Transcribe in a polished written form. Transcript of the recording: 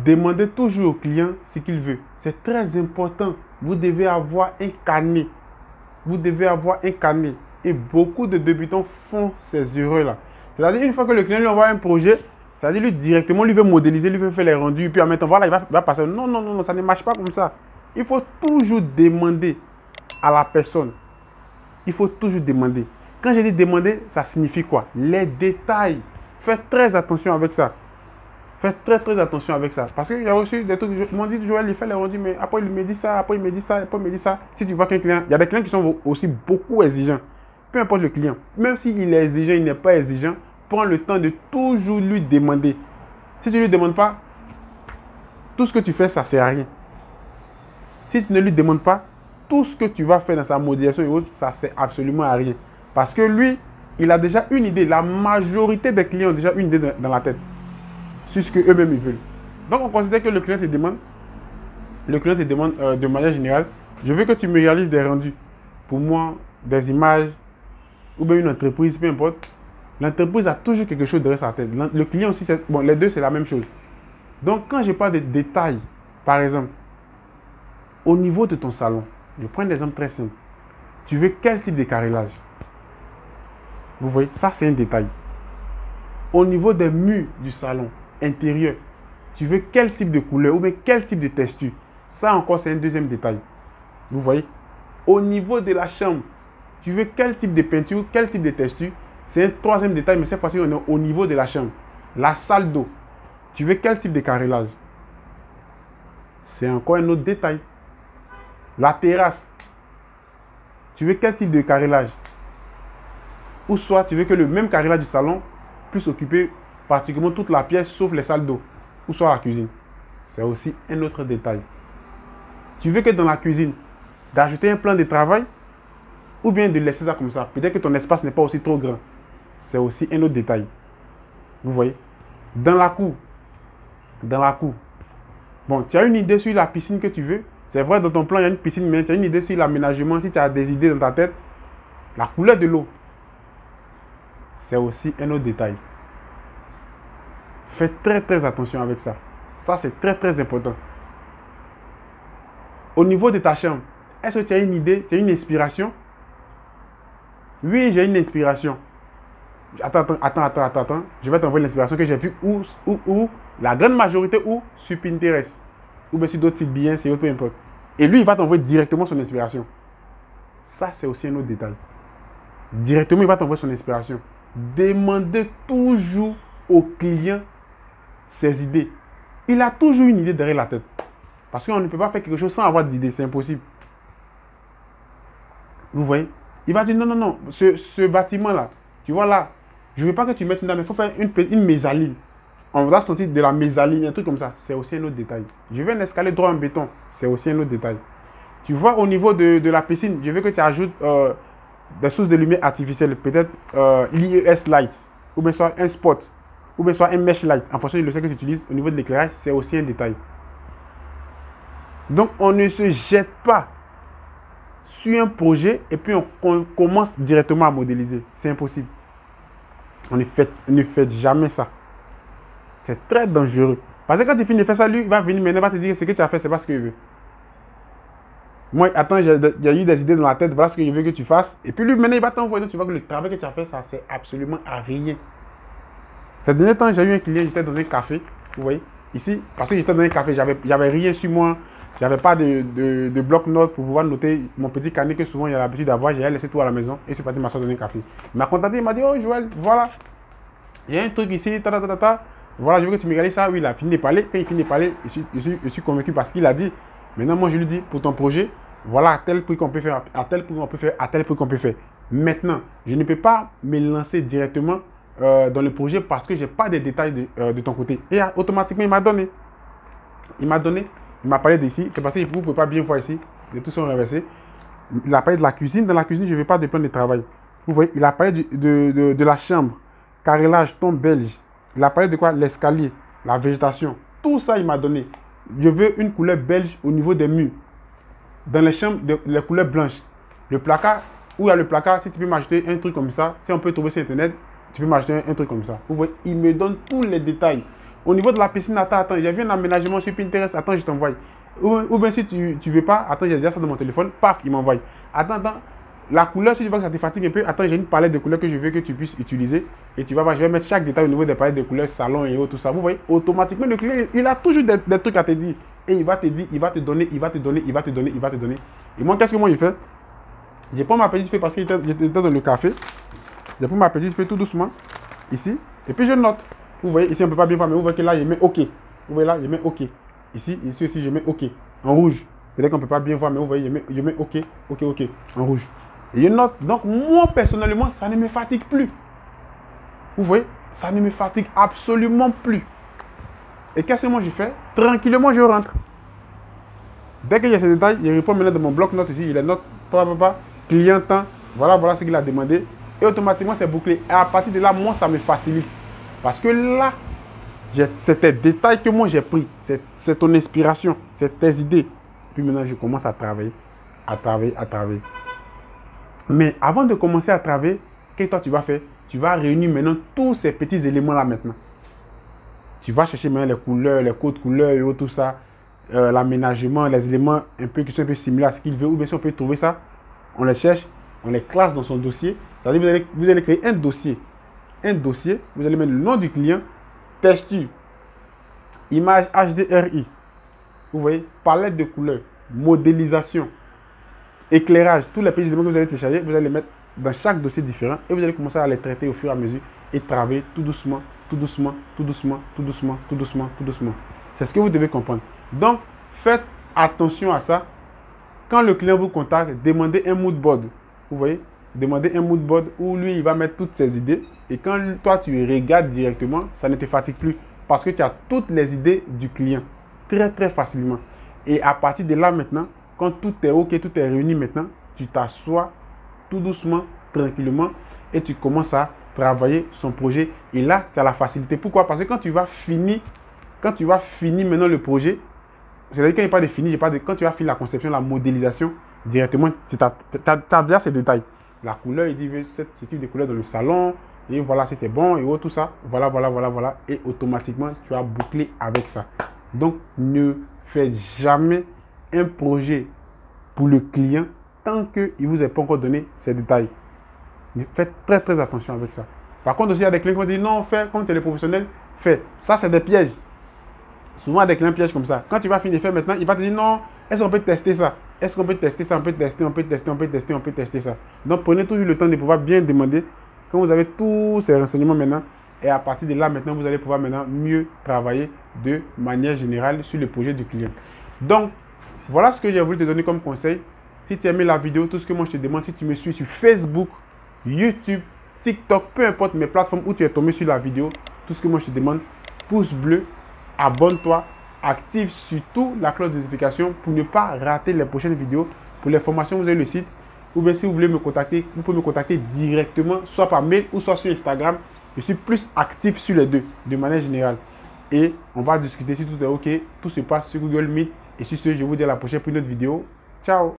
Demandez toujours au client ce qu'il veut. C'est très important. Vous devez avoir un carnet. Vous devez avoir un carnet. Et beaucoup de débutants font ces erreurs-là. C'est-à-dire, une fois que le client lui envoie un projet, c'est-à-dire, lui directement, lui veut modéliser, lui veut faire les rendus, puis en même temps, voilà, il va passer. Non, non, non, non, ça ne marche pas comme ça. Il faut toujours demander à la personne. Il faut toujours demander. Quand je dis demander, ça signifie quoi? Les détails. Faites très attention avec ça. Faites très très attention avec ça. Parce qu'il y a aussi des trucs, ils m'ont dit, Joël, il fait les rendus, mais après il me dit ça, après il me dit ça, après il me dit ça. Si tu vois qu'un client, il y a des clients qui sont aussi beaucoup exigeants. Peu importe le client. Même s'il est exigeant, il n'est pas exigeant, prends le temps de toujours lui demander. Si tu ne lui demandes pas, tout ce que tu fais, ça ne sert à rien. Si tu ne lui demandes pas, tout ce que tu vas faire dans sa modélisation et autres, ça ne sert absolument à rien. Parce que lui, il a déjà une idée. La majorité des clients ont déjà une idée dans la tête sur ce qu'eux-mêmes ils veulent. Donc, on considère que le client te demande de manière générale, je veux que tu me réalises des rendus. Pour moi, des images, ou bien une entreprise, peu importe. L'entreprise a toujours quelque chose derrière sa tête. Le client aussi, bon, les deux, c'est la même chose. Donc, quand je parle de détails, par exemple, au niveau de ton salon, je prends un exemple très simple. Tu veux quel type de carrelage? Vous voyez, ça c'est un détail. Au niveau des murs du salon intérieur, tu veux quel type de couleur ou bien quel type de texture? Ça encore, c'est un deuxième détail. Vous voyez? Au niveau de la chambre, tu veux quel type de peinture, quel type de texture? C'est un troisième détail, mais cette fois-ci, on est au niveau de la chambre. La salle d'eau, tu veux quel type de carrelage? C'est encore un autre détail. La terrasse, tu veux quel type de carrelage? Ou soit tu veux que le même carrelage du salon puisse occuper pratiquement toute la pièce sauf les salles d'eau. Ou soit la cuisine. C'est aussi un autre détail. Tu veux que dans la cuisine, d'ajouter un plan de travail ou bien de laisser ça comme ça. Peut-être que ton espace n'est pas aussi trop grand. C'est aussi un autre détail. Vous voyez? Dans la cour. Bon, tu as une idée sur la piscine que tu veux. C'est vrai, dans ton plan, il y a une piscine, mais tu as une idée sur l'aménagement. Si tu as des idées dans ta tête, la couleur de l'eau, c'est aussi un autre détail. Faites très très attention avec ça. Ça, c'est très très important. Au niveau de ta chambre, est-ce que tu as une idée, tu as une inspiration? Oui, j'ai une inspiration. Attends. Je vais t'envoyer l'inspiration que j'ai vue où la grande majorité ou sur Pinterest. Ou bien sur d'autres sites bien, c'est peu importe. Et lui, il va t'envoyer directement son inspiration. Ça, c'est aussi un autre détail. Directement, il va t'envoyer son inspiration. Demandez toujours au client ses idées. Il a toujours une idée derrière la tête. Parce qu'on ne peut pas faire quelque chose sans avoir d'idée. C'est impossible. Vous voyez? Il va dire non, ce bâtiment-là, tu vois là, je ne veux pas que tu mettes une dame, il faut faire une mésaline. On va sentir de la mésaline, un truc comme ça. C'est aussi un autre détail. Je veux un escalier droit en béton. C'est aussi un autre détail. Tu vois, au niveau de la piscine, je veux que tu ajoutes des sources de lumière artificielles. Peut-être l'IES light, ou bien soit un spot, ou bien soit un mesh light. En fonction du leçon que tu utilises, au niveau de l'éclairage, c'est aussi un détail. Donc, on ne se jette pas sur un projet et puis on commence directement à modéliser. C'est impossible. Ne faites jamais ça. C'est très dangereux. Parce que quand tu finis de faire ça, lui, il va venir maintenant, il va te dire ce que tu as fait, c'est pas ce qu'il veut. Moi, attends, il y a eu des idées dans la tête, voilà ce que je veux que tu fasses. Et puis lui, maintenant, il va t'envoyer, tu vois que le travail que tu as fait, ça sert absolument à rien. Ces derniers temps, j'ai eu un client, j'étais dans un café, vous voyez, ici, parce que j'étais dans un café, j'avais rien sur moi, j'avais pas de bloc-notes pour pouvoir noter mon petit carnet que souvent il y a l'habitude d'avoir, j'ai laissé tout à la maison et je suis parti m'asseoir dans un café. Il m'a contacté, il m'a dit, oh Joël, voilà, il y a un truc ici, voilà, je veux que tu me regardes ça. Oui, il a fini de parler. Quand il finit de parler, je suis convaincu parce qu'il a dit. Maintenant, moi, je lui dis, pour ton projet, voilà à tel prix qu'on peut faire, à tel prix qu'on peut faire, à tel prix qu'on peut faire. Maintenant, je ne peux pas me lancer directement dans le projet parce que je n'ai pas de détails de ton côté. Et automatiquement, il m'a donné. Il m'a parlé d'ici. C'est parce que vous ne pouvez pas bien voir ici. Les tout sont renversés. Il a parlé de la cuisine. Dans la cuisine, je ne veux pas de plan de travail. Vous voyez, il a parlé de la chambre, carrelage, tombe belge. Il a parlé de quoi? L'escalier, la végétation. Tout ça, il m'a donné. Je veux une couleur belge au niveau des murs. Dans les chambres, les couleurs blanches. Le placard, où il y a le placard, si tu peux m'ajouter un truc comme ça, si on peut trouver sur Internet, tu peux m'ajouter un truc comme ça. Vous voyez, il me donne tous les détails. Au niveau de la piscine, attends, j'ai vu un aménagement sur Pinterest, attends, je t'envoie. Ou bien si tu veux pas, attends, j'ai déjà ça dans mon téléphone, paf, il m'envoie. Attends, la couleur, si tu vois que ça te fatigue un peu, attends, j'ai une palette de couleurs que je veux que tu puisses utiliser. Et tu vas voir, je vais mettre chaque détail au niveau des palettes de couleurs, salon et autres, tout ça. Vous voyez, automatiquement, le client, il a toujours des trucs à te dire. Et il va te dire, il va te donner. Et moi, qu'est-ce que moi je fais? Je prends ma petite feuille parce que j'étais dans le café. Je prends ma petite feuille tout doucement, ici. Et puis je note. Vous voyez, ici on ne peut pas bien voir, mais vous voyez que là, je mets OK. Vous voyez là, je mets OK. Ici aussi, je mets OK. En rouge. Peut-être qu'on ne peut pas bien voir, mais vous voyez, je mets OK, OK, en rouge. Et je note. Donc, moi, personnellement, ça ne me fatigue plus. Vous voyez, ça ne me fatigue absolument plus. Et qu'est-ce que moi je fais? Tranquillement, je rentre. Dès que j'ai ces détails, je réponds maintenant dans mon bloc-notes ici. Il est note, client temps. Voilà ce qu'il a demandé. Et automatiquement, c'est bouclé. Et à partir de là, moi, ça me facilite. Parce que là, c'est tes détails que moi j'ai pris. C'est ton inspiration, c'est tes idées. Puis maintenant, je commence à travailler. Mais avant de commencer à travailler, qu'est-ce que toi tu vas faire? Tu vas réunir maintenant tous ces petits éléments-là maintenant. Tu vas chercher maintenant les couleurs, les codes couleurs et tout ça. L'aménagement, les éléments un peu qui sont un peu similaires à ce qu'il veut. Ou bien si on peut trouver ça, on les cherche, on les classe dans son dossier. C'est-à-dire vous allez créer un dossier. Vous allez mettre le nom du client, texture, image HDRI. Vous voyez, palette de couleurs, modélisation, éclairage, tous les petits éléments que vous allez télécharger, vous allez les mettre dans chaque dossier différent et vous allez commencer à les traiter au fur et à mesure et travailler tout doucement. C'est ce que vous devez comprendre. Donc, faites attention à ça. Quand le client vous contacte, demandez un mood board. Vous voyez, demandez un mood board où lui, il va mettre toutes ses idées. Et quand toi, tu regardes directement, ça ne te fatigue plus parce que tu as toutes les idées du client très facilement. Et à partir de là maintenant, quand tout est OK, tout est réuni maintenant, tu t'assois tout doucement, tranquillement et tu commences à travailler son projet. Et là, tu as la facilité. Pourquoi? Parce que quand tu vas finir maintenant le projet, c'est-à-dire quand il n'y a pas de fini, quand tu vas finir la conception, la modélisation, directement, tu as déjà ces détails. La couleur, il dit ce type de couleur dans le salon, et voilà si c'est bon, et tout ça. Voilà. Et automatiquement, tu as bouclé avec ça. Donc, ne faites jamais un projet pour le client tant qu'il ne vous a pas encore donné ces détails. Faites très attention avec ça. Par contre, aussi, il y a des clients qui vont dire non, fais comme tu es le professionnel, fais. Ça, c'est des pièges. Souvent, des clients pièges comme ça. Quand tu vas finir de faire maintenant, il va te dire non, est-ce qu'on peut tester ça? Est-ce qu'on peut tester ça? On peut tester ça. Donc, prenez toujours le temps de pouvoir bien demander quand vous avez tous ces renseignements maintenant. Et à partir de là, maintenant, vous allez pouvoir maintenant mieux travailler de manière générale sur le projet du client. Donc, voilà ce que j'ai voulu te donner comme conseil. Si tu as aimé la vidéo, tout ce que moi je te demande, si tu me suis sur Facebook, YouTube, TikTok, peu importe mes plateformes où tu es tombé sur la vidéo, tout ce que moi je te demande, pouce bleu, abonne-toi, active surtout la cloche de notification pour ne pas rater les prochaines vidéos. Pour les formations, vous avez le site. Ou bien si vous voulez me contacter, vous pouvez me contacter directement, soit par mail ou soit sur Instagram. Je suis plus actif sur les deux, de manière générale. Et on va discuter si tout est OK. Tout se passe sur Google Meet. Et sur ce, je vous dis à la prochaine pour une autre vidéo. Ciao!